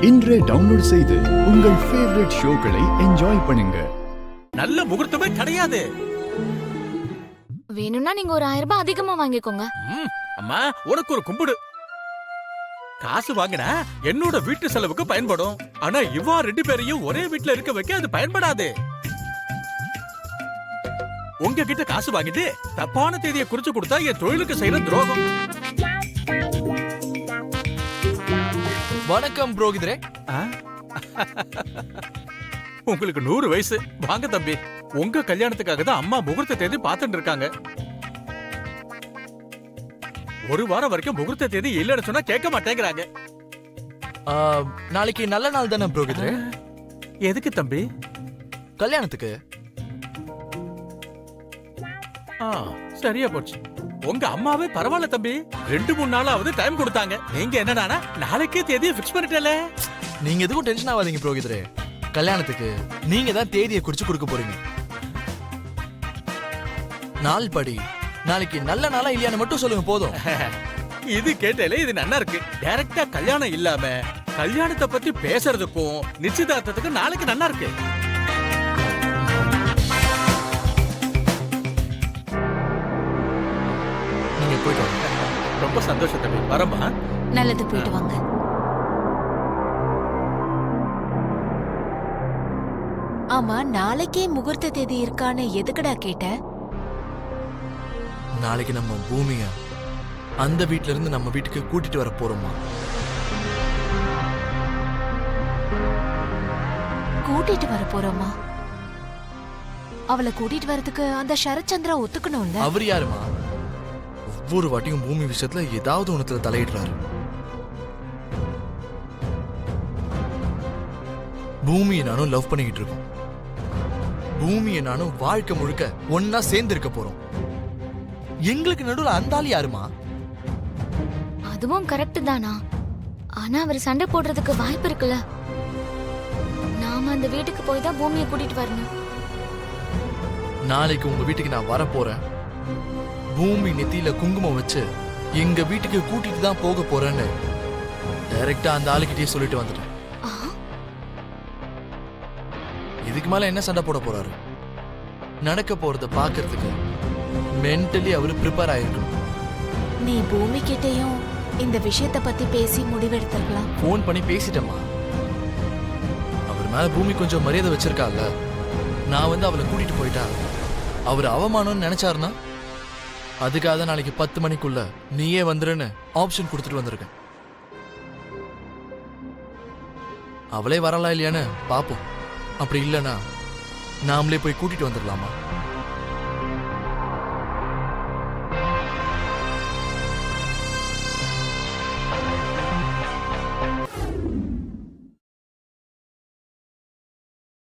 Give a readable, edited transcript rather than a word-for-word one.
இன்றே டவுன்லோட் செய்து உங்கள் ஃபேவரட் ஷோக்களை என்ஜாய் பண்ணுங்க. நல்ல முகூர்த்தமே கிடையாது. வேணும்னா நீங்க ஒரு 1000 ரூபாய் அதிகமா வாங்கிக்கோங்க. அம்மா உனக்கு ஒரு கும்பிடு. காசு வாங்கினா என்னோட வீட்டு செலவுக்கு பயன்படும். ஆனா இவா 2 பேரையும் ஒரே வீட்டுல இருக்க வைக்க அது பயன்படாது. உங்ககிட்ட காசு வாங்கிட்டு தப்பான தேதியை குறிச்சு கொடுத்தா என் தொழிலுக்கு செய்யற துரோகம். வணக்கம் புரோகிதரே. உங்களுக்கு 100 வயசு. வாங்க தம்பி, உங்க கல்யாணத்துக்காக தான் அம்மா முகூர்த்த தேதி பார்த்துட்டு இருக்காங்க. ஒரு வாரம் வரைக்கும் முகூர்த்த தேதி இல்லைன்னு சொன்னா கேட்க மாட்டேங்கிறாங்க. நாளைக்கு நல்ல நாள் தானே புரோகிதரே? எதுக்கு தம்பி? கல்யாணத்துக்கு. சரியா போச்சு. உங்க அம்மாவே பரவாயில்ல தம்பி, 2-3 நாளாவது டைம் கொடுத்தாங்க. நீங்க என்னடானா நாளைக்கே தேதியை பிக்ஸ் பண்ணிட்டல. நீங்க எதுவும் டென்ஷன் ஆகாதீங்க புரோகிதரே. கல்யாணத்துக்கு நீங்க தான் தேதியை குறிச்சு கொடுக்க போறீங்க. நாள் படி நாளைக்கு நல்ல நாளா இல்லையான்னு மட்டும் சொல்லுங்க போதும். இது கேட்டாலே இது நல்லா இருக்கு. டைரக்டா கல்யாணம் இல்லாம கல்யாணத்தை பத்தி பேசுறதுக்கும் நிச்சயதார்த்தத்துக்கு நாளைக்கு நல்லா இருக்கு. நீங்க போயிட்டு வாங்க. ரொம்ப சந்தோஷம் தம்பி, வரமா. நல்லது, போயிட்டு வாங்க. ஆமா, நாளைக்கே முகூர்த்த தேதி இருக்கான்னு எதுக்குடா கேட்ட? நாளைக்கு நம்ம பூமிய அந்த வீட்ல இருந்து நம்ம வீட்டுக்கு கூட்டிட்டு வர போறோமா? கூட்டிட்டு வர போறோமா? அவளை கூட்டிட்டு வரதுக்கு அந்த சரத்சந்திரா ஒத்துக்கணும்ல. அவர் யாருமா? ஒவ்வொரு வாட்டியும் பூமி விஷயத்துல ஏதாவது ஒண்ணுத்துல தலையிடுறாரு. பூமியை நானும் லவ் பண்ணிக்கிட்டு இருக்கோம். பூமியை நானும் வாழ்க்கை முழுக்க ஒன்னா சேர்ந்து இருக்க போறோம். எங்களுக்கு நடுவுல அந்த ஆள் யாருமா? அதுவும் கரெக்ட் தானா? ஆனா அவர் சண்டை போடுறதுக்கு வாய்ப்பு இருக்குல்ல. நாம அந்த வீட்டுக்கு போய் தான் பூமியை கூட்டிட்டு வரணும். நாளைக்கு உங்க வீட்டுக்கு நான் வர போறேன். பூமி நெத்தியில குங்குமம் வச்சு எங்க வீட்டுக்கு கூட்டிட்டு தான் போக போறேன்னு டைரக்டா அந்த ஆளுகிட்டயே சொல்லிட்டு வந்துட்டேன். இதுக்கு மேல என்ன சண்டை போட போறாரு? நடக்க போறத பாக்குறதுக்கு மென்டலி அவரு ப்ரிப்பேர் ஆயிருக்கணும். நீ பூமி கிட்டையும் இந்த விஷயத்த பத்தி பேசி முடிவெடுத்துக்கலாம். போன் பண்ணி பேசிட்டேமா. அவர் மேல பூமி கொஞ்சம் மரியாதை வச்சிருக்கால. நான் வந்து அவளை கூட்டிட்டு போயிட்டா அவர் அவமானம்னு நினைச்சாருன்னா அதுக்காக தான் நாளைக்கு 10 மணிக்குள்ள நீயே வந்துருன்னு ஆப்ஷன் கொடுத்துட்டு வந்திருக்கேன். அவளே வரலாம் இல்லையான்னு பாப்போம். அப்படி இல்லைன்னா நாமளே போய் கூட்டிட்டு வந்துடலாமா?